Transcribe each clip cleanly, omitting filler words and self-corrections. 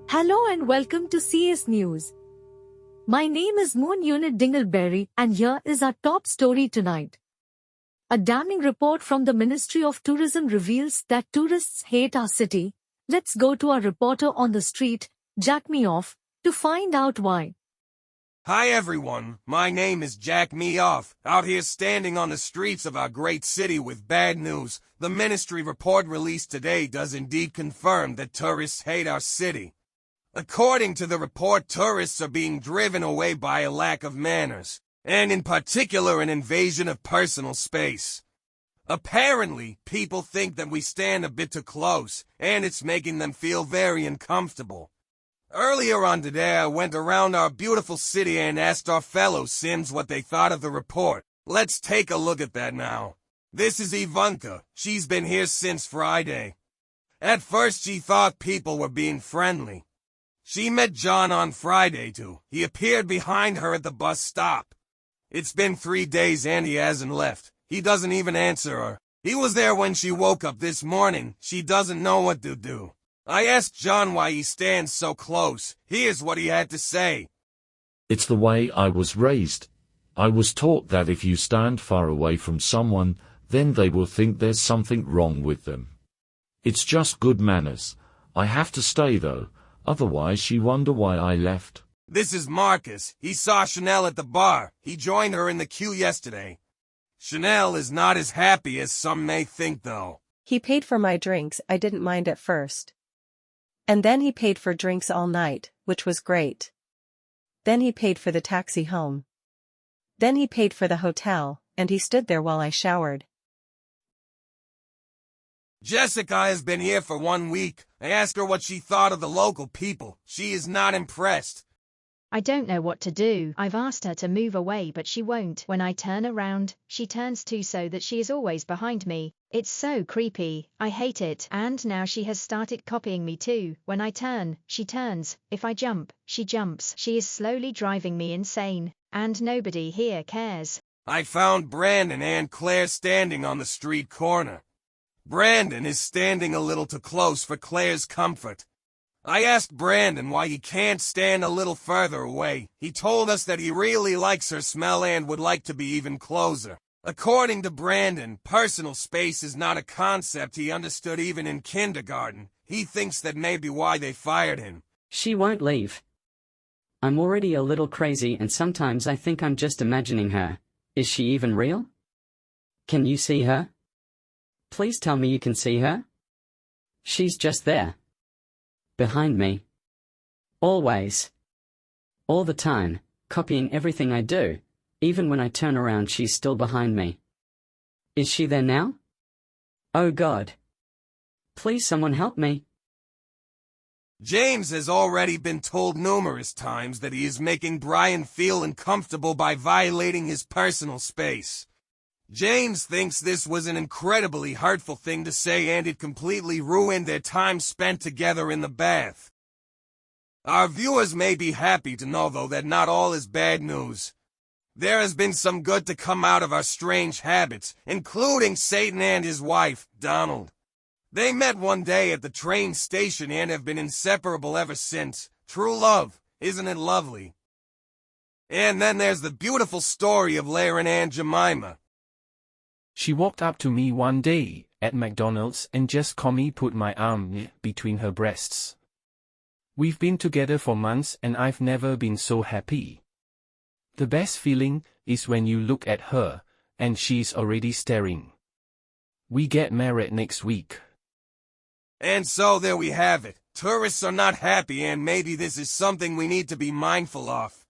Hello and welcome to CS News. My name is Moon Unit Dingleberry and here is our top story tonight. A damning report from the Ministry of Tourism reveals that tourists hate our city. Let's go to our reporter on the street, Jack Me Off, to find out why. Hi everyone, my name is Jack Me Off, out here standing on the streets of our great city with bad news. The ministry report released today does indeed confirm that tourists hate our city. According to the report, tourists are being driven away by a lack of manners, and in particular an invasion of personal space. Apparently, people think that we stand a bit too close, and it's making them feel very uncomfortable. Earlier on today, I went around our beautiful city and asked our fellow Sims what they thought of the report. Let's take a look at that now. This is Ivanka. She's been here since Friday. At first, she thought people were being friendly. She met John on Friday too. He appeared behind her at the bus stop. It's been 3 days and he hasn't left. He doesn't even answer her. He was there when she woke up this morning. She doesn't know what to do. I asked John why he stands so close. Here's what he had to say. It's the way I was raised. I was taught that if you stand far away from someone, then they will think there's something wrong with them. It's just good manners. I have to stay though, otherwise she wonder why I left. This is Marcus. He saw Chanel at the bar. He joined her in the queue yesterday. Chanel is not as happy as some may think though. He paid for my drinks, I didn't mind at first. And then he paid for drinks all night, which was great. Then he paid for the taxi home. Then he paid for the hotel, and he stood there while I showered. Jessica has been here for 1 week. I asked her what she thought of the local people. She is not impressed. I don't know what to do. I've asked her to move away but she won't. When I turn around, she turns too so that she is always behind me. It's so creepy. I hate it. And now she has started copying me too. When I turn, she turns. If I jump, she jumps. She is slowly driving me insane. And nobody here cares. I found Brandon and Claire standing on the street corner. Brandon is standing a little too close for Claire's comfort. I asked Brandon why he can't stand a little further away. He told us that he really likes her smell and would like to be even closer. According to Brandon, personal space is not a concept he understood even in kindergarten. He thinks that may be why they fired him. She won't leave. I'm already a little crazy and sometimes I think I'm just imagining her. Is she even real? Can you see her? Please tell me you can see her. She's just there. Behind me. Always. All the time, copying everything I do. Even when I turn around she's still behind me. Is she there now? Oh God. Please someone help me. James has already been told numerous times that he is making Brian feel uncomfortable by violating his personal space. James thinks this was an incredibly hurtful thing to say and it completely ruined their time spent together in the bath. Our viewers may be happy to know though that not all is bad news. There has been some good to come out of our strange habits, including Satan and his wife, Donald. They met one day at the train station and have been inseparable ever since. True love, isn't it lovely? And then there's the beautiful story of Laren and Jemima. She walked up to me one day at McDonald's and just calmly put my arm between her breasts. We've been together for months and I've never been so happy. The best feeling is when you look at her and she's already staring. We get married next week. And so there we have it. Tourists are not happy and maybe this is something we need to be mindful of.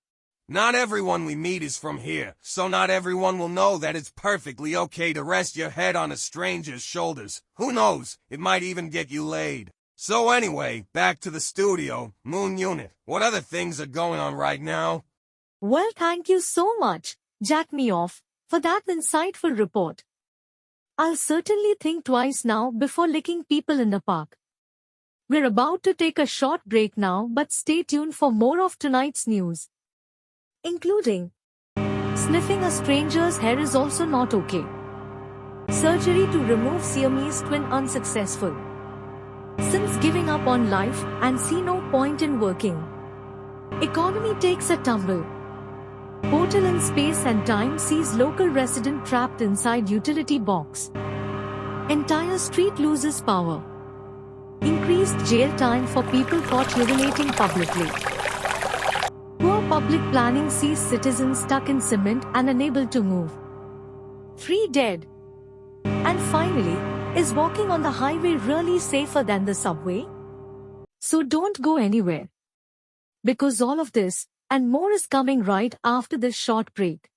Not everyone we meet is from here, so not everyone will know that it's perfectly okay to rest your head on a stranger's shoulders. Who knows, it might even get you laid. So anyway, back to the studio, Moon Unit. What other things are going on right now? Well, thank you so much, Jack Me Off, for that insightful report. I'll certainly think twice now before licking people in the park. We're about to take a short break now, but stay tuned for more of tonight's news. Including sniffing a stranger's hair is also not okay. Surgery to remove Siamese twin unsuccessful. since giving up on life and see no point in working. Economy takes a tumble. Portal in space and time sees local resident trapped inside utility box. Entire street loses power. Increased jail time for people caught urinating publicly. Poor public planning sees citizens stuck in cement and unable to move. 3 dead. And finally, is walking on the highway really safer than the subway? So don't go anywhere. Because all of this and more is coming right after this short break.